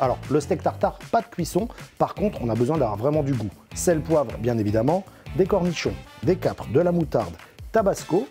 Alors, le steak tartare, pas de cuisson. Par contre, on a besoin d'avoir vraiment du goût. Sel, poivre, bien évidemment, des cornichons, des capres, de la moutarde, tabasco,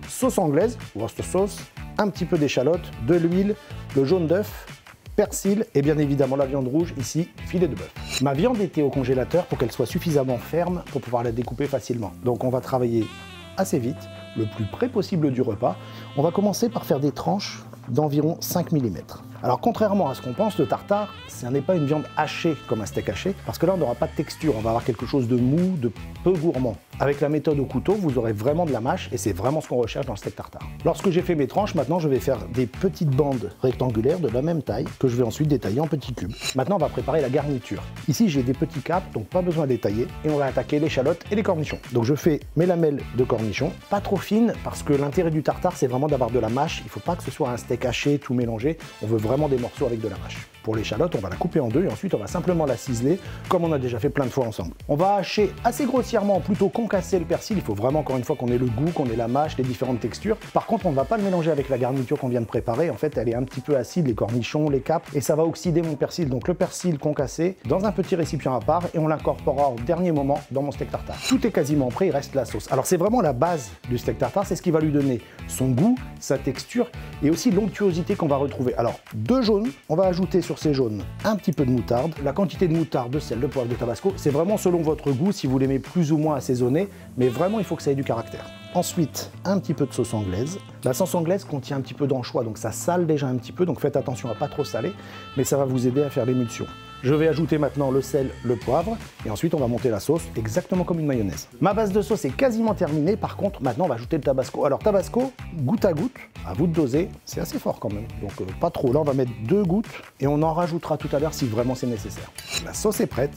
sauce anglaise, Worcester sauce, un petit peu d'échalote, de l'huile, le jaune d'œuf, persil et bien évidemment la viande rouge, ici, filet de bœuf. Ma viande était au congélateur pour qu'elle soit suffisamment ferme pour pouvoir la découper facilement. Donc on va travailler assez vite, le plus près possible du repas. On va commencer par faire des tranches d'environ 5 mm. Alors contrairement à ce qu'on pense, le tartare, ce n'est pas une viande hachée comme un steak haché, parce que là on n'aura pas de texture, on va avoir quelque chose de mou, de peu gourmand. Avec la méthode au couteau, vous aurez vraiment de la mâche et c'est vraiment ce qu'on recherche dans le steak tartare. Lorsque j'ai fait mes tranches, maintenant je vais faire des petites bandes rectangulaires de la même taille que je vais ensuite détailler en petits cubes. Maintenant on va préparer la garniture. Ici j'ai des petits capes, donc pas besoin de détailler, et on va attaquer l'échalote et les cornichons. Donc je fais mes lamelles de cornichons, pas trop fines, parce que l'intérêt du tartare c'est vraiment d'avoir de la mâche, il ne faut pas que ce soit un steak haché tout mélangé, on veut vraiment des morceaux avec de la mâche. Pour l'échalote, on va la couper en deux et ensuite on va simplement la ciseler comme on a déjà fait plein de fois ensemble. On va hacher assez grossièrement, plutôt concasser le persil. Il faut vraiment encore une fois qu'on ait le goût, qu'on ait la mâche, les différentes textures. Par contre, on ne va pas le mélanger avec la garniture qu'on vient de préparer. En fait, elle est un petit peu acide, les cornichons, les capres, et ça va oxyder mon persil. Donc le persil concassé dans un petit récipient à part et on l'incorporera au dernier moment dans mon steak tartare. Tout est quasiment prêt, il reste la sauce. Alors c'est vraiment la base du steak tartare, c'est ce qui va lui donner son goût, sa texture et aussi l'onctuosité qu'on va retrouver. Alors deux jaunes, on va ajouter sur ces jaunes un petit peu de moutarde. La quantité de moutarde, de sel, de poivre, de tabasco, c'est vraiment selon votre goût, si vous l'aimez plus ou moins assaisonné, mais vraiment il faut que ça ait du caractère. Ensuite, un petit peu de sauce anglaise. La sauce anglaise contient un petit peu d'anchois, donc ça sale déjà un petit peu, donc faites attention à pas trop saler, mais ça va vous aider à faire l'émulsion. Je vais ajouter maintenant le sel, le poivre, et ensuite on va monter la sauce exactement comme une mayonnaise. Ma base de sauce est quasiment terminée, par contre maintenant on va ajouter le tabasco. Alors tabasco, goutte à goutte, à vous de doser, c'est assez fort quand même, donc pas trop. Là on va mettre 2 gouttes, et on en rajoutera tout à l'heure si vraiment c'est nécessaire. La sauce est prête,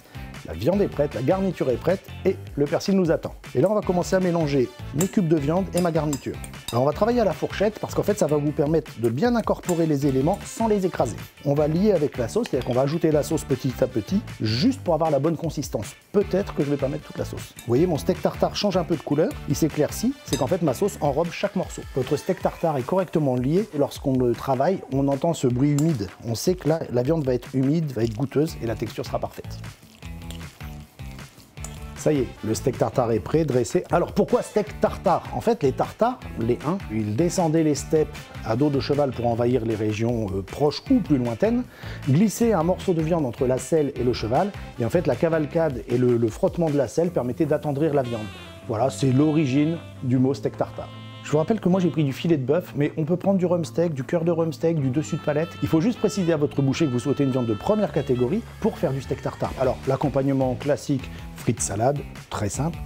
la viande est prête, la garniture est prête, et le persil nous attend. Et là on va commencer à mélanger mes cubes de viande et ma garniture. Alors on va travailler à la fourchette, parce qu'en fait ça va vous permettre de bien incorporer les éléments sans les écraser. On va lier avec la sauce, c'est-à-dire qu'on va ajouter la sauce petit à petit, juste pour avoir la bonne consistance. Peut-être que je ne vais pas mettre toute la sauce. Vous voyez, mon steak tartare change un peu de couleur, il s'éclaircit, c'est qu'en fait ma sauce enrobe chaque morceau. Votre steak tartare est correctement lié, et lorsqu'on le travaille, on entend ce bruit humide. On sait que là, la viande va être humide, va être goûteuse, et la texture sera parfaite. Ça y est, le steak tartare est prêt, dressé. Alors pourquoi steak tartare? En fait, les tartares, les Huns, ils descendaient les steppes à dos de cheval pour envahir les régions proches ou plus lointaines, glissaient un morceau de viande entre la selle et le cheval, et en fait la cavalcade et le frottement de la selle permettaient d'attendrir la viande. Voilà, c'est l'origine du mot steak tartare. Je vous rappelle que moi j'ai pris du filet de bœuf, mais on peut prendre du rump steak, du cœur de rump steak, du dessus de palette. Il faut juste préciser à votre boucher que vous souhaitez une viande de première catégorie pour faire du steak tartare. Alors l'accompagnement classique, frites salade, très simple.